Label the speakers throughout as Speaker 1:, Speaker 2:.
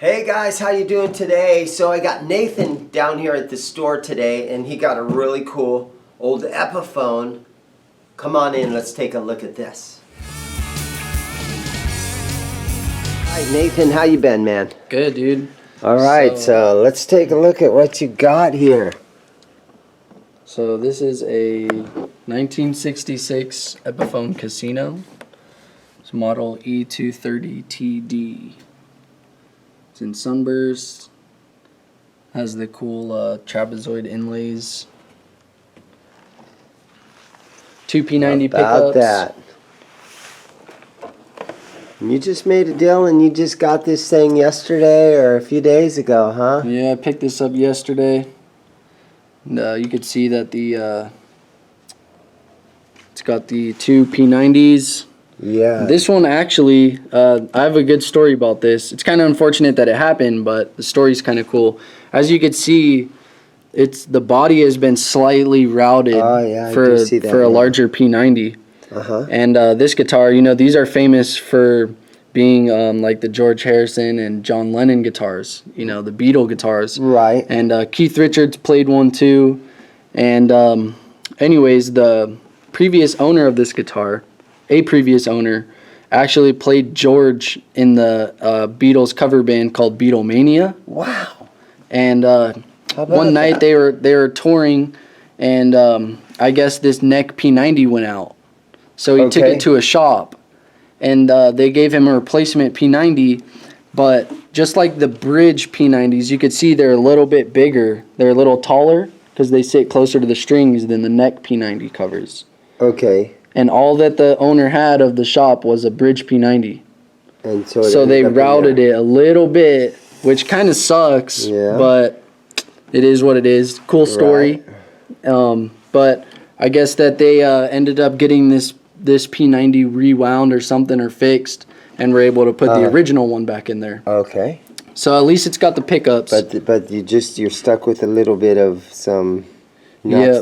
Speaker 1: Hey guys, how you doing today? So I got Nathan down here at the store today, and he got a really cool old Epiphone. Come on in, let's take a look at this. Hi Nathan, how you been, man?
Speaker 2: Good, dude.
Speaker 1: All right, so let's take a look at what you got here.
Speaker 2: So this is a 1966 Epiphone Casino. It's model E230 TD. It's in sunburst. Has the cool trapezoid inlays. Two P90
Speaker 1: About
Speaker 2: pickups.
Speaker 1: that. You just made a deal and you just got this thing yesterday or a few days ago, huh?
Speaker 2: Yeah, I picked this up yesterday. And, you could see that the it's got the two P90s.
Speaker 1: Yeah.
Speaker 2: This one actually, I have a good story about this. It's kind of unfortunate that it happened, but the story's kind of cool. As you can see, the body has been slightly routed for a larger P90. And this guitar, you know, these are famous for being like the George Harrison and John Lennon guitars, you know, the Beatle guitars.
Speaker 1: Right.
Speaker 2: And Keith Richards played one too. And anyways, the previous owner of this guitar, actually played George in the Beatles cover band called Beatlemania.
Speaker 1: Wow.
Speaker 2: And one night they were touring, and I guess this neck P90 went out. So he took it to a shop, and they gave him a replacement P90, but just like the bridge P90s, you could see they're a little bit bigger. They're a little taller because they sit closer to the strings than the neck P90 covers.
Speaker 1: Okay.
Speaker 2: And all that the owner had of the shop was a bridge P90.
Speaker 1: And
Speaker 2: so they routed it a little bit, which kind of sucks, but it is what it is. Cool story. Right. But I guess that they ended up getting this P90 rewound or something or fixed, and were able to put the original one back in there.
Speaker 1: Okay.
Speaker 2: So at least it's got the pickups.
Speaker 1: But you're stuck with a little bit of some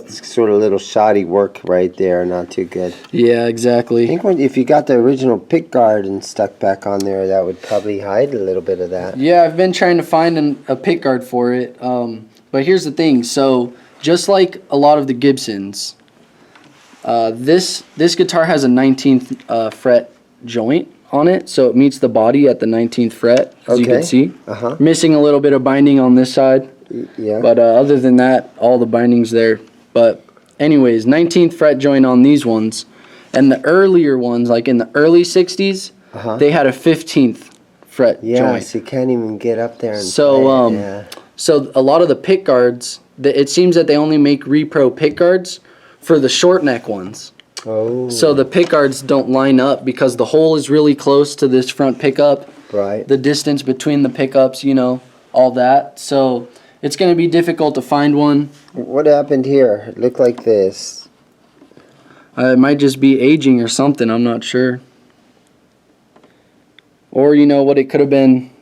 Speaker 1: sort of little shoddy work right there. Not too good.
Speaker 2: Yeah, exactly.
Speaker 1: I think if you got the original pick guard and stuck back on there, that would probably hide a little bit of that.
Speaker 2: Yeah, I've been trying to find a pick guard for it. But here's the thing. So just like a lot of the Gibsons, this guitar has a 19th fret joint on it, so it meets the body at the 19th fret, as you can see. Missing a little bit of binding on this side. Yeah. But other than that, all the binding's there. But anyways, 19th fret joint on these ones. And the earlier ones, like in the early 60s, they had a 15th fret joint.
Speaker 1: Yeah, so you can't even get up there and
Speaker 2: so, so a lot of the pick guards, it seems that they only make repro pick guards for the short neck ones.
Speaker 1: Oh.
Speaker 2: So the pick guards don't line up because the hole is really close to this front pickup.
Speaker 1: Right.
Speaker 2: The distance between the pickups, you know, all that. So it's going to be difficult to find one.
Speaker 1: What happened here? It looked like this.
Speaker 2: It might just be aging or something. I'm not sure. Or, you know, what it could have been.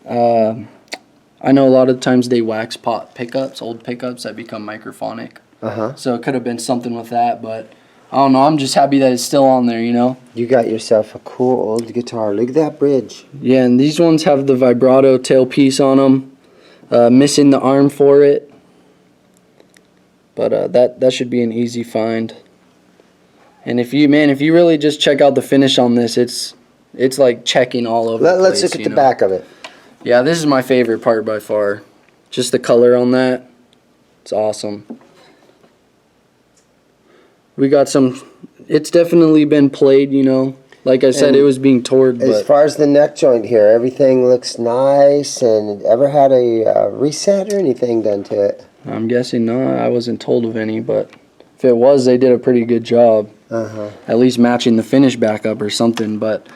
Speaker 2: I know a lot of times they wax pot pickups, old pickups that become microphonic. So it could have been something with that, but I don't know. I'm just happy that it's still on there, you know.
Speaker 1: You got yourself a cool old guitar. Look at that bridge.
Speaker 2: Yeah, and these ones have the vibrato tailpiece on them. Missing the arm for it, but that should be an easy find. And if you really just check out the finish on this, it's like checking all over.
Speaker 1: Let's look at the back of it.
Speaker 2: Yeah, this is my favorite part by far. Just the color on that, it's awesome. We got some. It's definitely been played, you know. Like I said, it was being toured.
Speaker 1: As far as the neck joint here, everything looks nice. And ever had a reset or anything done to it?
Speaker 2: I'm guessing not. I wasn't told of any, but if it was, they did a pretty good job. At least matching the finish back up or something. But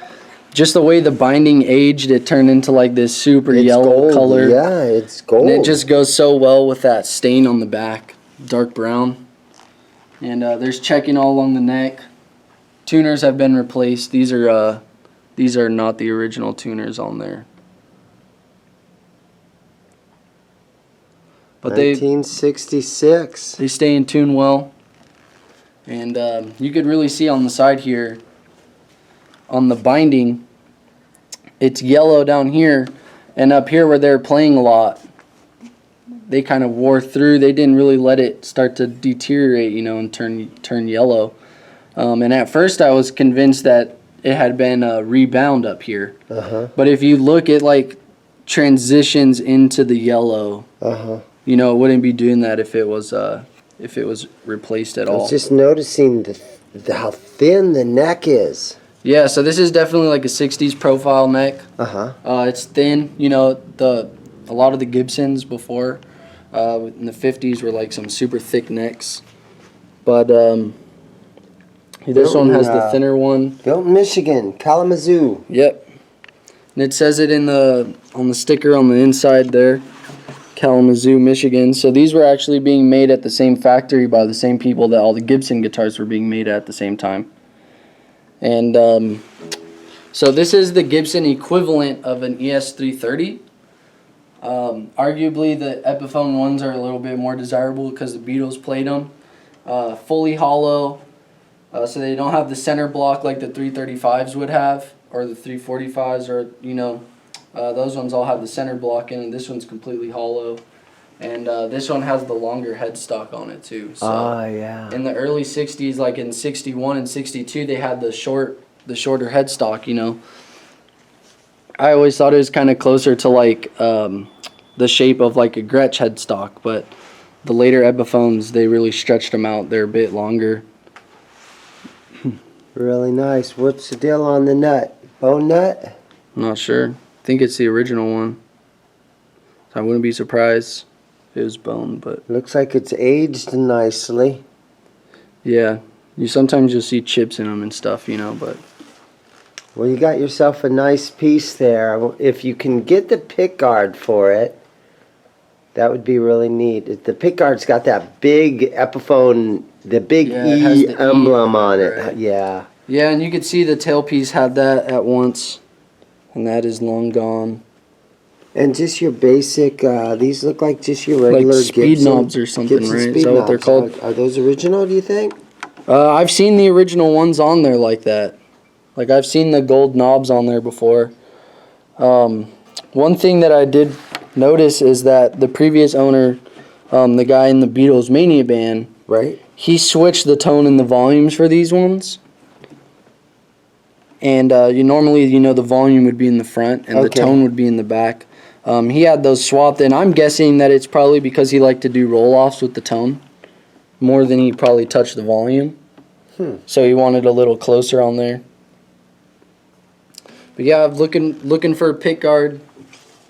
Speaker 2: just the way the binding aged, it turned into like this super yellow color.
Speaker 1: Yeah, it's gold.
Speaker 2: And it just goes so well with that stain on the back, dark brown. And there's checking all along the neck. Tuners have been replaced. These are not the original tuners on there. But
Speaker 1: 1966.
Speaker 2: They stay in tune well. And you could really see on the side here, on the binding, it's yellow down here, And up here where they're playing a lot, they kind of wore through. They didn't really let it start to deteriorate, you know, and turn yellow. And at first I was convinced that it had been rebound up here. But if you look at like transitions into the yellow, you know, it wouldn't be doing that if it was replaced at all.
Speaker 1: I was just noticing how thin the neck is.
Speaker 2: Yeah, so this is definitely like a 60s profile neck. It's thin, you know, a lot of the Gibsons before in the 50s were like some super thick necks. But this one has the thinner one.
Speaker 1: Built in Michigan, Kalamazoo.
Speaker 2: Yep. And it says it on the sticker on the inside there, Kalamazoo, Michigan. So these were actually being made at the same factory by the same people that all the Gibson guitars were being made at the same time. And so this is the Gibson equivalent of an ES330. Arguably the Epiphone ones are a little bit more desirable because the Beatles played them. Fully hollow, so they don't have the center block like the 335s would have, or the 345s, or, you know, those ones all have the center block in, and this one's completely hollow. And this one has the longer headstock on it too. So
Speaker 1: yeah.
Speaker 2: in the early 60s, like in 61 and 62, they had the shorter headstock, you know. I always thought it was kind of closer to like the shape of like a Gretsch headstock, but the later Epiphones, they really stretched them out. They're a bit longer.
Speaker 1: Really nice. What's the deal on the nut? Bone nut?
Speaker 2: I'm not sure. I think it's the original one. I wouldn't be surprised if it was bone, but
Speaker 1: Looks like it's aged nicely.
Speaker 2: yeah, you'll see chips in them and stuff, you know, but
Speaker 1: Well, you got yourself a nice piece there. If you can get the pickguard for it, that would be really neat. The pickguard's got that big Epiphone, the big
Speaker 2: Yeah, it has
Speaker 1: E
Speaker 2: the E
Speaker 1: emblem
Speaker 2: on
Speaker 1: on
Speaker 2: it,
Speaker 1: it.
Speaker 2: right?
Speaker 1: Yeah.
Speaker 2: yeah, and you could see the tailpiece had that at once, and that is long gone.
Speaker 1: And just your basic, these look like just your regular
Speaker 2: Like speed
Speaker 1: Gibson,
Speaker 2: knobs or something,
Speaker 1: Gibson
Speaker 2: right?
Speaker 1: speed
Speaker 2: Is that what they're
Speaker 1: knobs.
Speaker 2: called?
Speaker 1: Are those original, do you think?
Speaker 2: I've seen the original ones on there like that. Like I've seen the gold knobs on there before. One thing that I did notice is that the previous owner, the guy in the Beatles Mania band,
Speaker 1: Right?
Speaker 2: he switched the tone and the volumes for these ones. And normally, you know, the volume would be in the front and the tone would be in the back. He had those swapped, and I'm guessing that it's probably because he liked to do roll-offs with the tone more than he probably touched the volume. So he wanted a little closer on there. But yeah, I'm looking for a pick guard,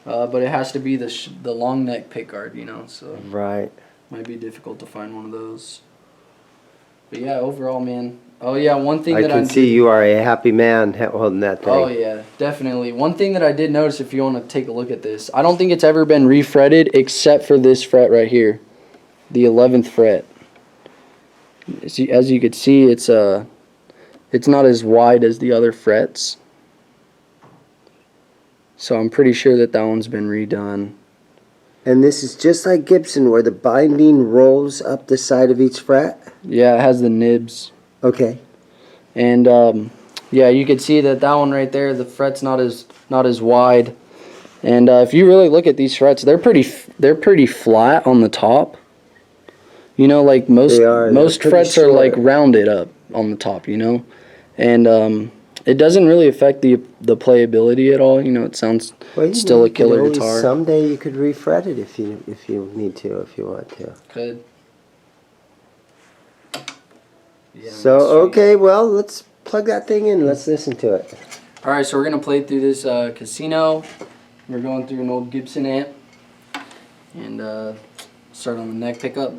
Speaker 2: but it has to be the long neck pick guard, you know. So
Speaker 1: Right.
Speaker 2: might be difficult to find one of those. But yeah, overall, man. Oh yeah, one thing
Speaker 1: I
Speaker 2: that
Speaker 1: can see you are a happy man holding that thing.
Speaker 2: Oh yeah, definitely. One thing that I did notice, if you want to take a look at this, I don't think it's ever been refretted except for this fret right here, the 11th fret. As you could see, it's not as wide as the other frets. So I'm pretty sure that one's been redone.
Speaker 1: And this is just like Gibson, where the binding rolls up the side of each fret?
Speaker 2: Yeah, it has the nibs.
Speaker 1: Okay.
Speaker 2: And yeah, you can see that one right there, the fret's not as wide. And if you really look at these frets, they're pretty flat on the top. You know, like most frets are like rounded up on the top, you know. And it doesn't really affect the playability at all. You know, it sounds still a killer guitar.
Speaker 1: Someday you could refret it if you need to, if you want to.
Speaker 2: Could. Yeah,
Speaker 1: So okay, well, let's plug that thing in. Let's listen to it.
Speaker 2: All right, so we're gonna play through this Casino. We're going through an old Gibson amp, and start on the neck pickup.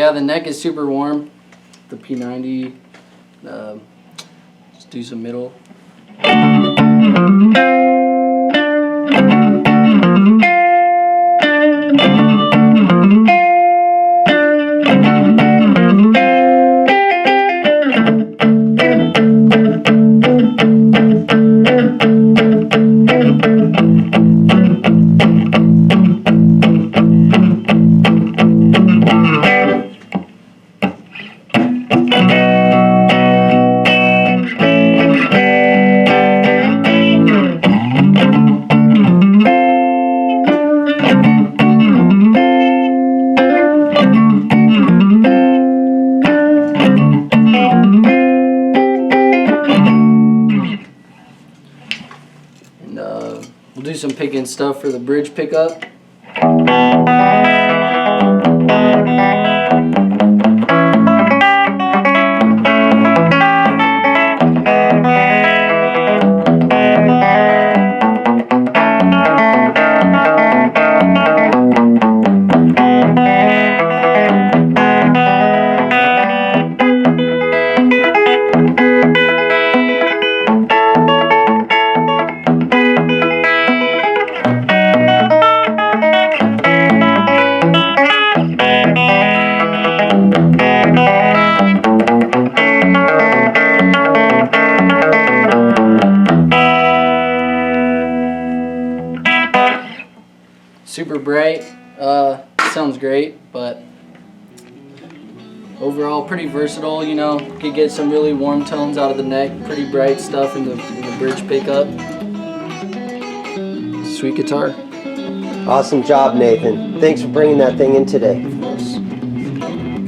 Speaker 2: yeah, the neck is super warm. The P90. Just do some middle. We'll do some picking stuff for the bridge pickup. Super bright, sounds great, but overall pretty versatile, you know. Could get some really warm tones out of the neck, pretty bright stuff in the bridge pickup. Sweet guitar.
Speaker 1: Awesome job, Nathan. Thanks for bringing that thing in today.
Speaker 2: Of course.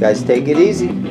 Speaker 1: Guys, take it easy.